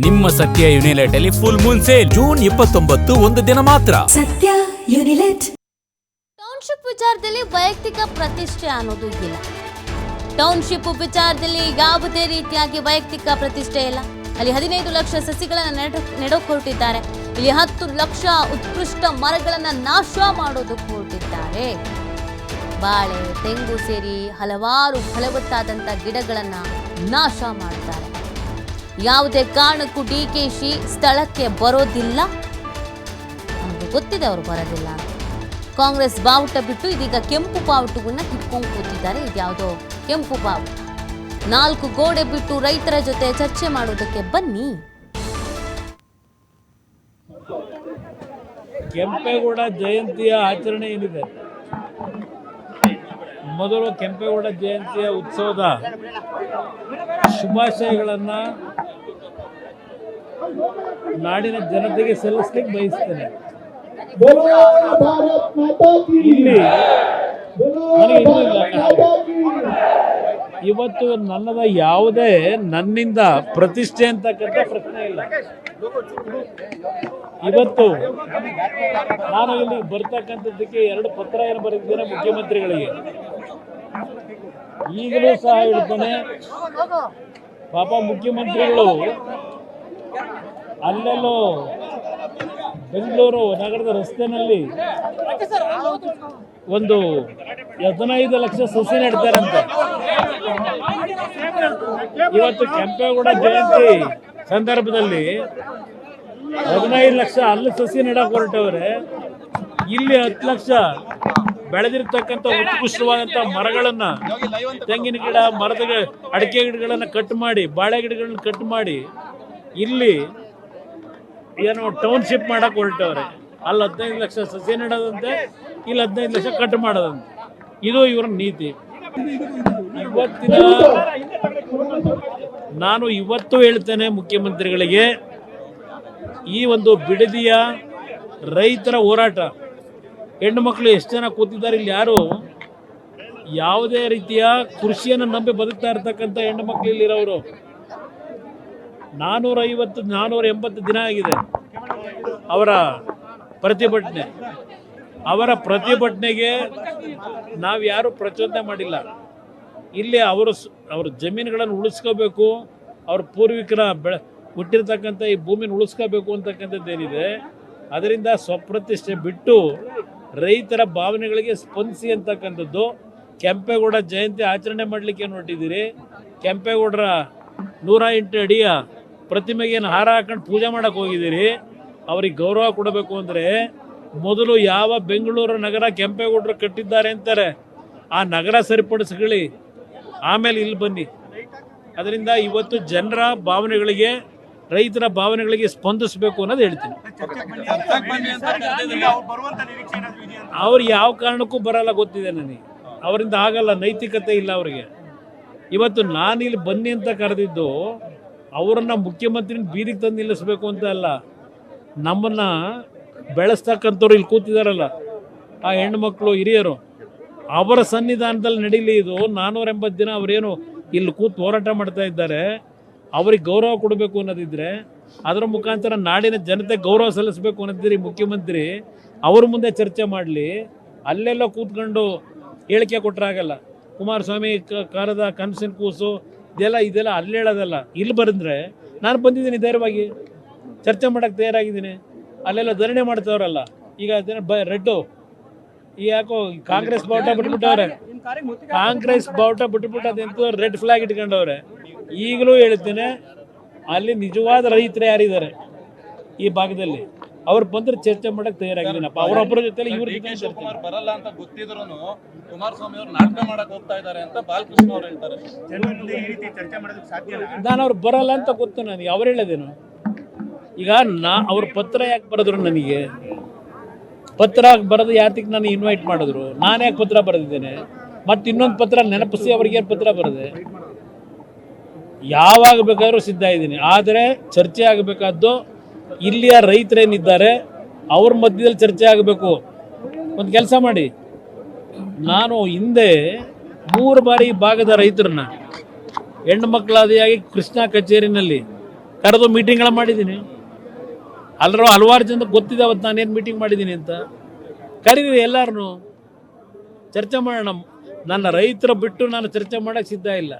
ನಿಮ್ಮ ಸತ್ಯ ಯುನಿಲೆಟ್ ಅಲ್ಲಿ ಫುಲ್ ಮೂನ್ ಸೇಲ್ ಜೂನ್ 29 ಒಂದು ದಿನ ಮಾತ್ರ. ಸತ್ಯ ಯುನಿಲೆಟ್. ಟೌನ್ಶಿಪ್ ವಿಚಾರದಲ್ಲಿ ವೈಯಕ್ತಿಕ ಪ್ರತಿಷ್ಠೆ ಅನ್ನೋದು ಇಲ್ಲ. ಟೌನ್ಶಿಪ್ ವಿಚಾರದಲ್ಲಿ ಯಾವುದೇ ರೀತಿಯಾಗಿ ವೈಯಕ್ತಿಕ ಪ್ರತಿಷ್ಠೆ ಇಲ್ಲ. ಅಲ್ಲಿ 15 ಲಕ್ಷ ಸಸಿಗಳನ್ನು ನೆಡೋಕೆ ಹೊರಟಿದ್ದಾರೆ. ಇಲ್ಲಿ 10 ಲಕ್ಷ ಉತ್ಕೃಷ್ಟ ಮರಗಳನ್ನು ನಾಶ ಮಾಡೋದಕ್ಕೆ ಹೊರಟಿದ್ದಾರೆ. ಬಾಳೆ, ತೆಂಗು ಸೇರಿ ಹಲವಾರು ಫಲವತ್ತಾದಂಥ ಗಿಡಗಳನ್ನು ನಾಶ ಮಾಡ್ತಾರೆ. ಯಾವುದೇ ಕಾರಣಕ್ಕೂ ಡಿಕೆಶಿ ಸ್ಥಳಕ್ಕೆ ಬರೋದಿಲ್ಲ. ನಮಗೆ ಗೊತ್ತಿದೆ ಅವರು ಬರೋದಿಲ್ಲ ಅಂತ. ಕಾಂಗ್ರೆಸ್ ಬಾವುಟ ಬಿಟ್ಟು ಇದೀಗ ಕೆಂಪು ಬಾವುಟಗಳನ್ನ ಹಿಡ್ಕೊಂಡು ಕೂತಿದ್ದಾರೆ. ಇದ್ಯಾವುದೋ ಕೆಂಪು ಬಾವುಟ. 4 ಗೋಡೆ ಬಿಟ್ಟು ರೈತರ ಜೊತೆ ಚರ್ಚೆ ಮಾಡೋದಕ್ಕೆ ಬನ್ನಿ. ಕೆಂಪೇಗೌಡ ಜಯಂತಿಯ ಆಚರಣೆ ಏನಿದೆ, ಮೊದಲು ಕೆಂಪೇಗೌಡ ಜಯಂತಿಯ ಉತ್ಸವದ ಶುಭಾಶಯಗಳನ್ನು ನಾಡಿನ ಜನತೆಗೆ ಸಲ್ಲಿಸಲಿಕ್ಕೆ ಬಯಸ್ತೇನೆ. ಇಲ್ಲಿ ಇವತ್ತು ನನ್ನದ ಯಾವುದೇ ನನ್ನಿಂದ ಪ್ರತಿಷ್ಠೆ ಅಂತಕ್ಕಂಥ ಪ್ರಶ್ನೆ ಇಲ್ಲ. ಇವತ್ತು ನಾನು ಇಲ್ಲಿ ಬರ್ತಕ್ಕಂಥದ್ದಕ್ಕೆ 2 ಪತ್ರ ಏನು ಬರೆದಿದ್ದೇನೆ ಮುಖ್ಯಮಂತ್ರಿಗಳಿಗೆ. ಈಗಲೂ ಸಹ ಹೇಳ್ತಾನೆ, ಪಾಪ ಮುಖ್ಯಮಂತ್ರಿಗಳು ಅಲ್ಲೆಲ್ಲೋ ಬೆಂಗಳೂರು ನಗರದ ರಸ್ತೆನಲ್ಲಿ ಒಂದು 15 ಲಕ್ಷ ಸಸಿ ನೆಡ್ತಾರಂತೆ. ಇವತ್ತು ಕೆಂಪೇಗೌಡ ಜಯಂತಿ ಸಂದರ್ಭದಲ್ಲಿ 15 ಲಕ್ಷ ಅಲ್ಲಿ ಸಸಿ ನೆಡಕ್ಕೆ ಹೊರಟವ್ರೆ. ಇಲ್ಲಿ 10 ಲಕ್ಷ ಬೆಳೆದಿರ್ತಕ್ಕಂಥ ಉತ್ಕೃಷ್ಟವಾದಂಥ ಮರಗಳನ್ನು, ತೆಂಗಿನ ಗಿಡ, ಅಡಿಕೆ ಗಿಡಗಳನ್ನು ಕಟ್ ಮಾಡಿ, ಬಾಳೆ ಗಿಡಗಳನ್ನ ಕಟ್ ಮಾಡಿ ಇಲ್ಲಿ ಏನೋ ಟೌನ್ಶಿಪ್ ಮಾಡಕ್ಕೆ ಹೊರಟವ್ರೆ. ಅಲ್ಲಿ 15 ಲಕ್ಷ ಸಸಿ ನೆಡೋದಂತೆ, ಇಲ್ಲಿ 15 ಲಕ್ಷ ಕಟ್ ಮಾಡೋದಂತೆ. ಇದು ಇವರ ನೀತಿ. ನಾನು ಇವತ್ತು ಹೇಳ್ತೇನೆ ಮುಖ್ಯಮಂತ್ರಿಗಳಿಗೆ, ಈ ಒಂದು ಬಿಡದಿಯ ರೈತರ ಹೋರಾಟ, ಹೆಣ್ಣು ಮಕ್ಕಳು ಎಷ್ಟು ಜನ ಕೂತಿದ್ದಾರೆ ಇಲ್ಲಿ, ಯಾರು ಯಾವುದೇ ರೀತಿಯ ಕೃಷಿಯನ್ನು ನಂಬಿ ಬದುಕ್ತಾ ಇರ್ತಕ್ಕಂಥ ಹೆಣ್ಣು ಮಕ್ಕಳು ಇಲ್ಲಿರೋರು 480 ದಿನ ಆಗಿದೆ ಅವರ ಪ್ರತಿಭಟನೆ. ಅವರ ಪ್ರತಿಭಟನೆಗೆ ನಾವು ಯಾರು ಪ್ರಚೋದನೆ ಮಾಡಿಲ್ಲ. ಇಲ್ಲಿ ಅವ್ರ ಜಮೀನುಗಳನ್ನು ಉಳಿಸ್ಕೋಬೇಕು, ಅವ್ರ ಪೂರ್ವಿಕರ ಹುಟ್ಟಿರ್ತಕ್ಕಂಥ ಈ ಭೂಮಿನ ಉಳಿಸ್ಕೋಬೇಕು ಅಂತಕ್ಕಂಥದ್ದೇನಿದೆ, ಅದರಿಂದ ಸ್ವಪ್ರತಿಷ್ಠೆ ಬಿಟ್ಟು ರೈತರ ಭಾವನೆಗಳಿಗೆ ಸ್ಪಂದಿಸಿ ಅಂತಕ್ಕಂಥದ್ದು. ಕೆಂಪೇಗೌಡ ಜಯಂತಿ ಆಚರಣೆ ಮಾಡಲಿಕ್ಕೆ ಹೊರಟಿದ್ದೀರಿ. ಕೆಂಪೇಗೌಡರ 108 ಅಡಿಯ ಪ್ರತಿಮೆಗೆ ಹಾರ ಹಾಕೊಂಡು ಪೂಜೆ ಮಾಡಕ್ಕೆ ಹೋಗಿದ್ದೀರಿ. ಅವ್ರಿಗೆ ಗೌರವ ಕೊಡಬೇಕು ಅಂದರೆ ಮೊದಲು ಯಾವ ಬೆಂಗಳೂರು ನಗರ ಕೆಂಪೇಗೌಡರು ಕಟ್ಟಿದ್ದಾರೆ ಅಂತಾರೆ ಆ ನಗರ ಸರಿಪಡಿಸ್ಕೊಳ್ಳಿ, ಆಮೇಲೆ ಇಲ್ಲಿ ಬನ್ನಿ. ಅದರಿಂದ ಇವತ್ತು ಜನರ ಭಾವನೆಗಳಿಗೆ, ರೈತರ ಭಾವನೆಗಳಿಗೆ ಸ್ಪಂದಿಸಬೇಕು ಅನ್ನೋದು ಹೇಳ್ತೀನಿ. ಅವ್ರು ಯಾವ ಕಾರಣಕ್ಕೂ ಬರಲ್ಲ ಗೊತ್ತಿದೆ ನನಗೆ. ಅವರಿಂದ ಆಗಲ್ಲ, ನೈತಿಕತೆ ಇಲ್ಲ ಅವರಿಗೆ. ಇವತ್ತು ನಾನಿಲ್ಲಿ ಬನ್ನಿ ಅಂತ ಕರೆದಿದ್ದು ಅವರನ್ನು ಮುಖ್ಯಮಂತ್ರಿನ ಬೀದಿಗೆ ತಂದು ನಿಲ್ಲಿಸಬೇಕು ಅಂತ ಅಲ್ಲ. ನಮ್ಮನ್ನು ಬೆಳೆಸ್ತಕ್ಕಂಥವ್ರು ಇಲ್ಲಿ ಕೂತಿದಾರಲ್ಲ, ಆ ಹೆಣ್ಮಕ್ಳು, ಹಿರಿಯರು, ಅವರ ಸನ್ನಿಧಾನದಲ್ಲಿ ನಡೀಲಿ ಇದು. 480 ದಿನ ಅವರೇನು ಇಲ್ಲಿ ಕೂತು ಹೋರಾಟ ಮಾಡ್ತಾ ಇದ್ದಾರೆ, ಅವ್ರಿಗೆ ಗೌರವ ಕೊಡಬೇಕು ಅನ್ನೋದಿದ್ರೆ, ಅದರ ಮುಖಾಂತರ ನಾಡಿನ ಜನತೆ ಗೌರವ ಸಲ್ಲಿಸಬೇಕು ಅನ್ನೋದಿದ್ರೆ ಮುಖ್ಯಮಂತ್ರಿ ಅವ್ರ ಮುಂದೆ ಚರ್ಚೆ ಮಾಡಲಿ. ಅಲ್ಲೆಲ್ಲ ಕೂತ್ಕೊಂಡು ಹೇಳಿಕೆ ಕೊಟ್ಟರಾಗಲ್ಲ. ಕುಮಾರಸ್ವಾಮಿ ಕಾರದ ಕನಸಿನ ಕೂಸು ಇದೆಲ್ಲ ಅಲ್ಲಿ ಹೇಳೋದಲ್ಲ. ಇಲ್ಲಿ ಬಂದರೆ ನಾನು ಬಂದಿದ್ದೀನಿ, ಧೈರ್ಯವಾಗಿ ಚರ್ಚೆ ಮಾಡೋಕ್ಕೆ ತಯಾರಾಗಿದ್ದೀನಿ. ಅಲ್ಲೆಲ್ಲ ಧರಣಿ ಮಾಡ್ತವ್ರಲ್ಲ, ಈಗ ರೆಡ್ಡು ಈ ಯಾಕೋ ಕಾಂಗ್ರೆಸ್ ಬಾವುಟ ಬಿಟ್ಬಿಟ್ಟವ್ರೆ. ಕಾಂಗ್ರೆಸ್ ಬಾವುಟ ಬಿಟ್ಬಿಟ್ಟು ಅದಂತೂ ರೆಡ್ ಫ್ಲಾಗ್ ಇಟ್ಕೊಂಡವ್ರೆ. ಈಗಲೂ ಹೇಳ್ತೇನೆ, ಅಲ್ಲಿ ನಿಜವಾದ ರೈತರು ಯಾರಿದ್ದಾರೆ ಈ ಭಾಗದಲ್ಲಿ, ಅವ್ರು ಬಂದ್ರೆ ಚರ್ಚೆ ಮಾಡಕ್ಕೆ ತಯಾರಾಗಿದ್ದೀನಪ್ಪ. ಅವರೊಬ್ಬರ ಜೊತೆ ಇವ್ರ ಜೊತೆ ಬರಲ್ಲ ಅಂತ ಗೊತ್ತಿದ್ರು ಕುಮಾರಸ್ವಾಮಿ ಅವರು ನಾಟಕ ಮಾಡಕ್ ಹೋಗ್ತಾ ಇದ್ದಾರೆ ಅಂತ ಬಾಲಕೃಷ್ಣ ಅವ್ರು ಹೇಳ್ತಾರೆ. ನಾನು ಅವ್ರು ಬರಲ್ಲ ಅಂತ ಗೊತ್ತು ನನಗೆ. ಅವ್ರು ಹೇಳೋದೇನು ಈಗ ಅವ್ರ ಪತ್ರ ಯಾಕೆ ಬರೆದ್ರು ನನಗೆ? ಪತ್ರ ಬರೆದು ಯಾತಕ್ಕೆ ನಾನು ಇನ್ವೈಟ್ ಮಾಡಿದ್ರು? ನಾನು ಯಾಕೆ ಪತ್ರ ಬರೆದಿದ್ದೇನೆ? ಮತ್ತು ಇನ್ನೊಂದು ಪತ್ರ ನೆನಪಿಸಿ ಅವ್ರಿಗೆ ಪತ್ರ ಬರೆದೆ. ಯಾವಾಗ ಬೇಕಾದ್ರೂ ಸಿದ್ಧ ಇದ್ದೀನಿ. ಆದರೆ ಚರ್ಚೆ ಆಗಬೇಕಾದ್ದು ಇಲ್ಲಿಯ ರೈತರೇನಿದ್ದಾರೆ ಅವ್ರ ಮಧ್ಯದಲ್ಲಿ ಚರ್ಚೆ ಆಗಬೇಕು. ಒಂದು ಕೆಲಸ ಮಾಡಿ, ನಾನು ಹಿಂದೆ 3 ಬಾರಿ ಭಾಗದ ರೈತರನ್ನ ಹೆಣ್ಣು ಮಕ್ಕಳಾದಿಯಾಗಿ ಕೃಷ್ಣ ಕಚೇರಿನಲ್ಲಿ ಕರೆದು ಮೀಟಿಂಗ್ಗಳ ಮಾಡಿದ್ದೀನಿ. ಅಲ್ಲರೂ ಹಲವಾರು ಜನ ಗೊತ್ತಿದೆ ಅವತ್ತು ನಾನೇನು ಮೀಟಿಂಗ್ ಮಾಡಿದ್ದೀನಿ ಅಂತ. ಕರೀರಿ ಎಲ್ಲಾರನು ಚರ್ಚೆ ಮಾಡೋಣ. ನನ್ನ ರೈತರ ಬಿಟ್ಟು ನಾನು ಚರ್ಚೆ ಮಾಡೋಕ್ಕೆ ಸಿದ್ಧ ಇಲ್ಲ.